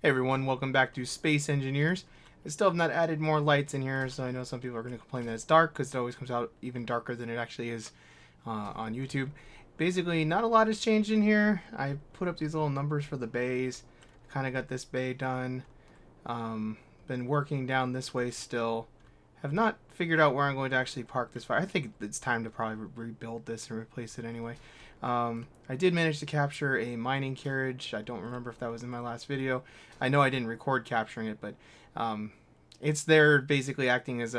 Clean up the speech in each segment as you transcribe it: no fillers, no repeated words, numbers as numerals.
Hey everyone, welcome back to Space Engineers. I still have not added more lights in here, so I know some people are going to complain that it's dark because it always comes out even darker than it actually is on YouTube. Basically, not a lot has changed in here. I put up these little numbers for the bays. Kind of got this bay done. Been working down this way still. Have not figured out where I'm going to actually park this fire. I think it's time to probably rebuild this and replace it anyway. I did manage to capture a mining carriage. I don't remember if that was in my last video. I know I didn't record capturing it, but it's there basically acting as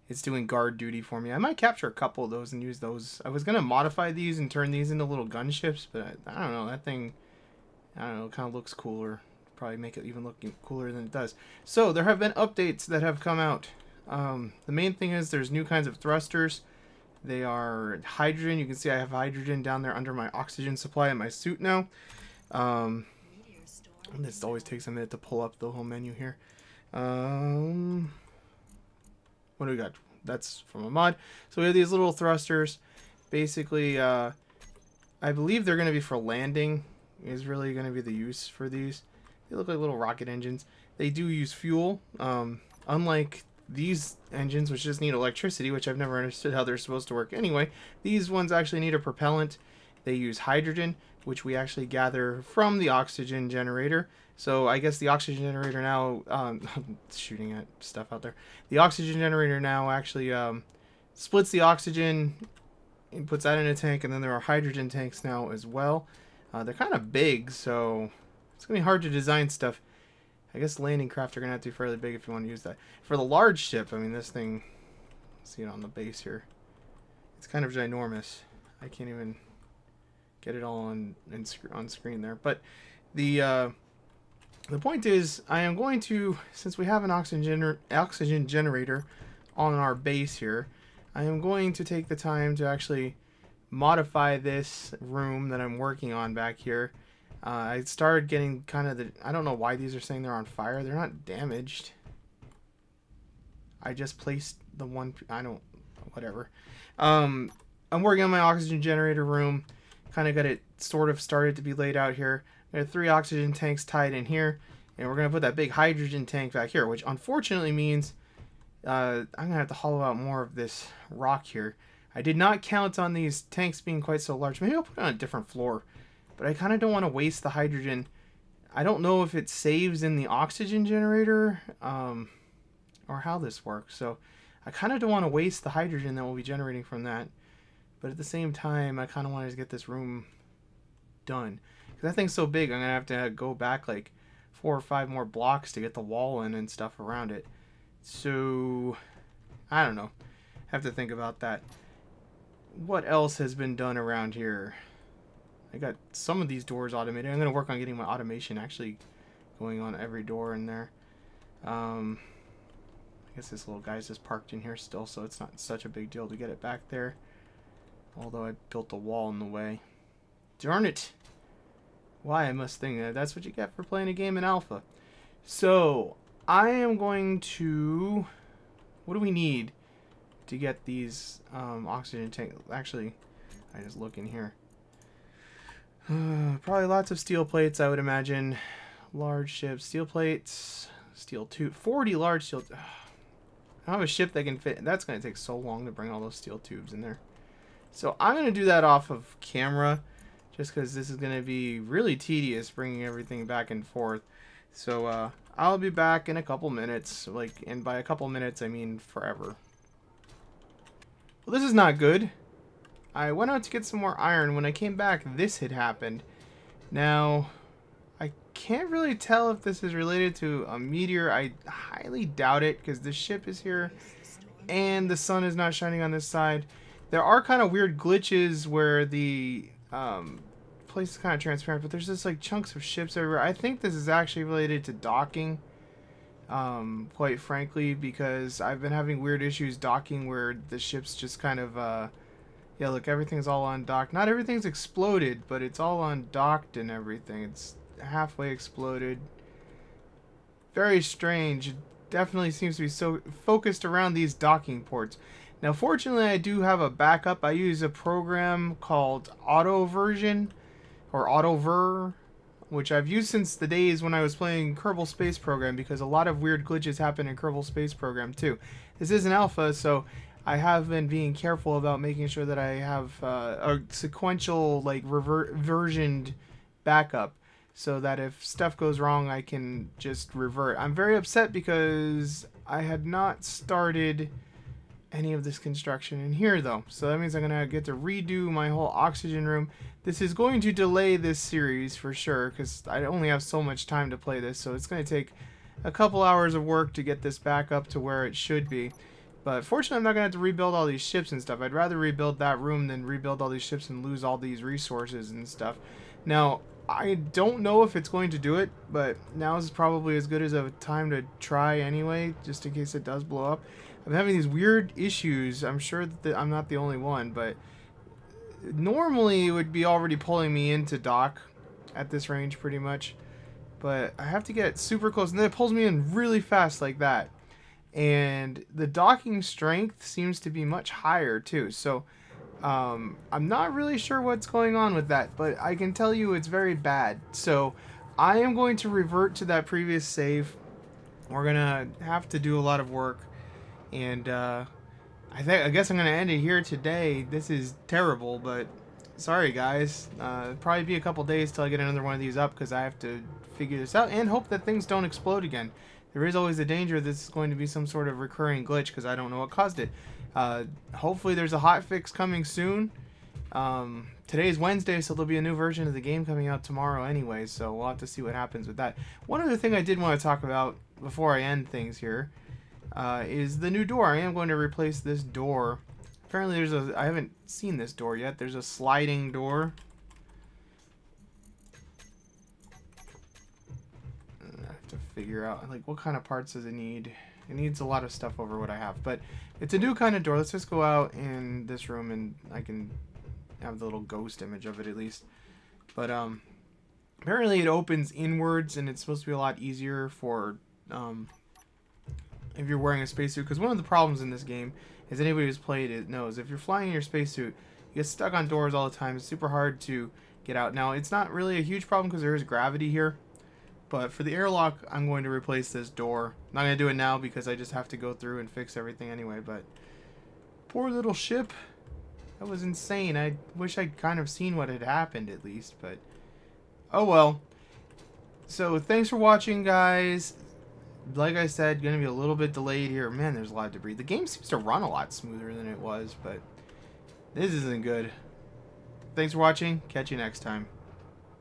it's doing guard duty for me. I might capture a couple of those and use those. I was going to modify these and turn these into little gunships, but I don't know. That thing, I don't know, kind of looks cooler. Probably make it even look cooler than it does. So there have been updates that have come out. The main thing is there's new kinds of thrusters. They are hydrogen. You can see I have hydrogen down there under my oxygen supply in my suit now. This always takes a minute to pull up the whole menu here. What do we got? That's from a mod. So we have these little thrusters. Basically, I believe they're going to be for landing. Is really going to be the use for these. They look like little rocket engines. They do use fuel. Unlike these engines, which just need electricity, which I've never understood how they're supposed to work anyway, these ones actually need a propellant. They use hydrogen, which we actually gather from the oxygen generator. So I guess the oxygen generator now, shooting at stuff out there. The oxygen generator now actually splits the oxygen and puts that in a tank, and then there are hydrogen tanks now as well. They're kind of big, so it's going to be hard to design stuff. I guess landing craft are going to have to be fairly big if you want to use that. For the large ship, I mean, this thing, see it on the base here. It's kind of ginormous. I can't even get it all on screen there. But the point is, I am going to, since we have an oxygen generator on our base here, I am going to take the time to actually modify this room that I'm working on back here. I started getting kind of I don't know why these are saying they're on fire. They're not damaged. I just placed the one, whatever. I'm working on my oxygen generator room. Kind of got it sort of started to be laid out here. I have 3 oxygen tanks tied in here. And we're going to put that big hydrogen tank back here, which unfortunately means I'm going to have to hollow out more of this rock here. I did not count on these tanks being quite so large. Maybe I'll put it on a different floor. But I kind of don't want to waste the hydrogen. I don't know if it saves in the oxygen generator or how this works. So I kind of don't want to waste the hydrogen that we'll be generating from that. But at the same time, I kind of wanted to get this room done. Because that thing's so big, I'm going to have to go back like 4 or 5 more blocks to get the wall in and stuff around it. So, I don't know. Have to think about that. What else has been done around here? I got some of these doors automated. I'm going to work on getting my automation actually going on every door in there. I guess this little guy's just parked in here still, so it's not such a big deal to get it back there. Although I built a wall in the way. Darn it! Why I must think that. That's what you get for playing a game in alpha. So, I am going to... What do we need to get these oxygen tanks? Actually, I just look in here. Probably lots of steel plates, I would imagine. Large ships, steel plates, steel tube, 40 large steel. I have a ship that can fit. That's going to take so long to bring all those steel tubes in there. So I'm going to do that off of camera, just because this is going to be really tedious bringing everything back and forth. So I'll be back in a couple minutes. And by a couple minutes, I mean forever. Well, this is not good. I went out to get some more iron. When I came back, this had happened. Now, I can't really tell if this is related to a meteor. I highly doubt it, because the ship is here, and the sun is not shining on this side. There are kind of weird glitches where the place is kind of transparent, but there's just like chunks of ships everywhere. I think this is actually related to docking, quite frankly, because I've been having weird issues docking where the ship's just kind of... yeah, look, everything's all undocked. Not everything's exploded, but it's all undocked and everything. It's halfway exploded. Very strange. It definitely seems to be so focused around these docking ports. Now, fortunately, I do have a backup. I use a program called Autoversion, or Autover. which I've used since the days when I was playing Kerbal Space Program, because a lot of weird glitches happen in Kerbal Space Program too. This is an alpha, so I have been being careful about making sure that I have a sequential, like, versioned backup, so that if stuff goes wrong, I can just revert. I'm very upset because I had not started any of this construction in here, though. So that means I'm going to get to redo my whole oxygen room. This is going to delay this series for sure, because I only have so much time to play this, so it's going to take a couple hours of work to get this back up to where it should be. But fortunately, I'm not going to have to rebuild all these ships and stuff. I'd rather rebuild that room than rebuild all these ships and lose all these resources and stuff. Now, I don't know if it's going to do it, but now is probably as good as a time to try anyway, just in case it does blow up. I'm having these weird issues. I'm sure that I'm not the only one, but normally it would be already pulling me into dock at this range pretty much. But I have to get super close, and then it pulls me in really fast like that. And the docking strength seems to be much higher too, so I'm not really sure what's going on with that, but I can tell you it's very bad. So I am going to revert to that previous save. We're gonna have to do a lot of work, and I guess I'm gonna end it here today. This is terrible, but sorry guys. It'll probably be a couple days till I get another one of these up, because I have to figure this out and hope that things don't explode again. There is always a danger this is going to be some sort of recurring glitch, because I don't know what caused it. Hopefully there's a hotfix coming soon. Today is Wednesday, so there'll be a new version of the game coming out tomorrow anyway, so we'll have to see what happens with that. One other thing I did want to talk about before I end things here is the new door. I am going to replace this door. Apparently I haven't seen this door yet. There's a sliding door. I have to figure out, like, what kind of parts does it need. It needs a lot of stuff over what I have, but it's a new kind of door. Let's just go out in this room, and I can have the little ghost image of it at least. But apparently it opens inwards, and it's supposed to be a lot easier for if you're wearing a spacesuit. Because one of the problems in this game, as anybody who's played it knows, if you're flying in your spacesuit, you get stuck on doors all the time. It's super hard to get out. Now, it's not really a huge problem because there is gravity here. But for the airlock, I'm going to replace this door. I'm not going to do it now because I just have to go through and fix everything anyway. But poor little ship. That was insane. I wish I'd kind of seen what had happened at least. But oh well. So thanks for watching, guys. Like I said, going to be a little bit delayed here. Man, there's a lot of debris. The game seems to run a lot smoother than it was. But this isn't good. Thanks for watching. Catch you next time.